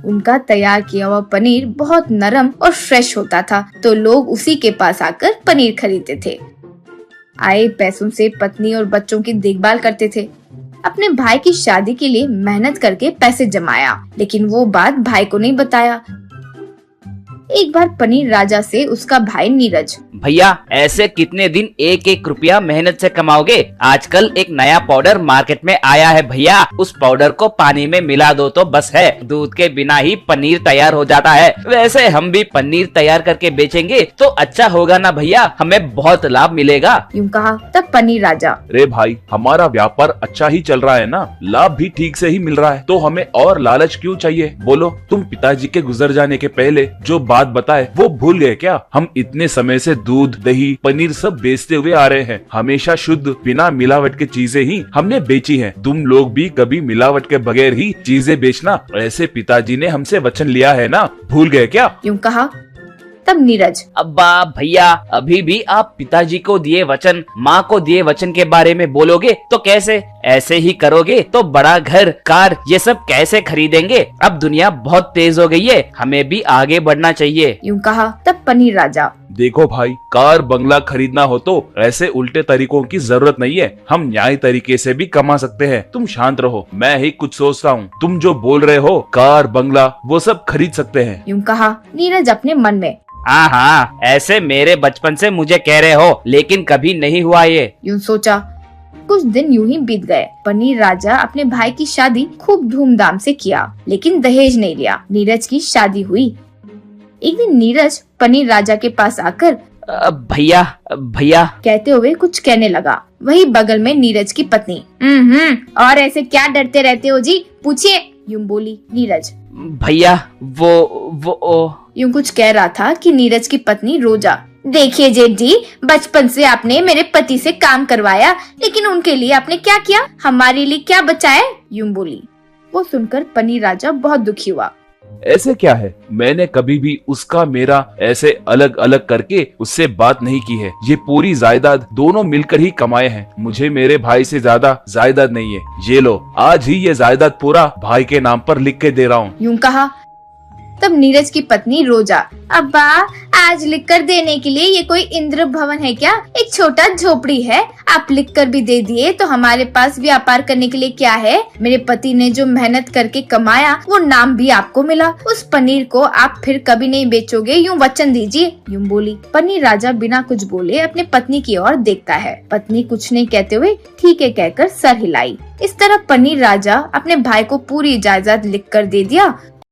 उनका तैयार किया हुआ पनीर बहुत नरम और फ्रेश होता था, तो लोग उसी के पास आकर पनीर खरीदते थे। आए पैसों से पत्नी और बच्चों की देखभाल करते थे। अपने भाई की शादी के लिए मेहनत करके पैसे जमाया, लेकिन वो बात भाई को नहीं बताया। एक बार पनीर राजा से उसका भाई नीरज, भैया ऐसे कितने दिन एक एक रुपया मेहनत से कमाओगे? आजकल एक नया पाउडर मार्केट में आया है भैया, उस पाउडर को पानी में मिला दो तो बस है, दूध के बिना ही पनीर तैयार हो जाता है। वैसे हम भी पनीर तैयार करके बेचेंगे तो अच्छा होगा ना भैया, हमें बहुत लाभ मिलेगा। यूँ कहा तब पनीर राजा, रे भाई, हमारा व्यापार अच्छा ही चल रहा है ना, लाभ भी ठीक से ही मिल रहा है, तो हमें और लालच क्यों चाहिए? बोलो, तुम पिताजी के गुजर जाने के पहले जो बात बताए वो भूल गए क्या? हम इतने समय से दूध, दही, पनीर सब बेचते हुए आ रहे हैं, हमेशा शुद्ध बिना मिलावट के चीजें ही हमने बेची हैं। तुम लोग भी कभी मिलावट के बगैर ही चीजें बेचना, ऐसे पिताजी ने हमसे वचन लिया है ना, भूल गए क्या? यूँ कहा तब नीरज, अब्बा भैया, अभी भी आप पिताजी को दिए वचन, माँ को दिए वचन के बारे में बोलोगे तो कैसे? ऐसे ही करोगे तो बड़ा घर, कार ये सब कैसे खरीदेंगे? अब दुनिया बहुत तेज हो गई है, हमें भी आगे बढ़ना चाहिए। यूँ कहा तब पनीर राजा, देखो भाई, कार बंगला खरीदना हो तो ऐसे उल्टे तरीकों की जरूरत नहीं है, हम न्याय तरीके से भी कमा सकते हैं। तुम शांत रहो, मैं ही कुछ सोचता हूँ। तुम जो बोल रहे हो कार बंगला वो सब खरीद सकते हैं। यूँ कहा नीरज अपने मन में, हाँ हाँ, ऐसे मेरे बचपन से मुझे कह रहे हो, लेकिन कभी नहीं हुआ ये। यूँ सोचा। कुछ दिन यूं ही बीत गए। पनीर राजा अपने भाई की शादी खूब धूमधाम से किया, लेकिन दहेज नहीं लिया। नीरज की शादी हुई। एक दिन नीरज पनीर राजा के पास आकर भैया भैया कहते हुए कुछ कहने लगा। वही बगल में नीरज की पत्नी, और ऐसे क्या डरते रहते हो जी, पूछिए, यूं बोली नीरज। भैया वो यूं कुछ कह रहा था कि नीरज की पत्नी रोजा, देखिए जेठ जी, बचपन से आपने मेरे पति से काम करवाया, लेकिन उनके लिए आपने क्या किया, हमारे लिए क्या बचा है, यूं बोली। वो सुनकर पनीर राजा बहुत दुखी हुआ। ऐसे क्या है, मैंने कभी भी उसका मेरा ऐसे अलग अलग करके उससे बात नहीं की है। ये पूरी जायदाद दोनों मिलकर ही कमाए हैं, मुझे मेरे भाई से ज्यादा जायदाद नहीं है। ये लो, आज ही ये जायदाद पूरा भाई के नाम पर लिख के दे रहा हूँ। यूं कहा तब नीरज की पत्नी रोजा, अब्बा आज लिख कर देने के लिए ये कोई इंद्र भवन है क्या? एक छोटा झोपड़ी है, आप लिख कर भी दे दिए तो हमारे पास व्यापार करने के लिए क्या है? मेरे पति ने जो मेहनत करके कमाया वो नाम भी आपको मिला, उस पनीर को आप फिर कभी नहीं बेचोगे, यूं वचन दीजिए, यूं बोली। पनीर राजा बिना कुछ बोले अपने पत्नी की ओर देखता है। पत्नी कुछ नहीं कहते हुए ठीक है कहकर सर हिलाई। इस तरह पनीर राजा अपने भाई को पूरी जायदाद लिख कर दे दिया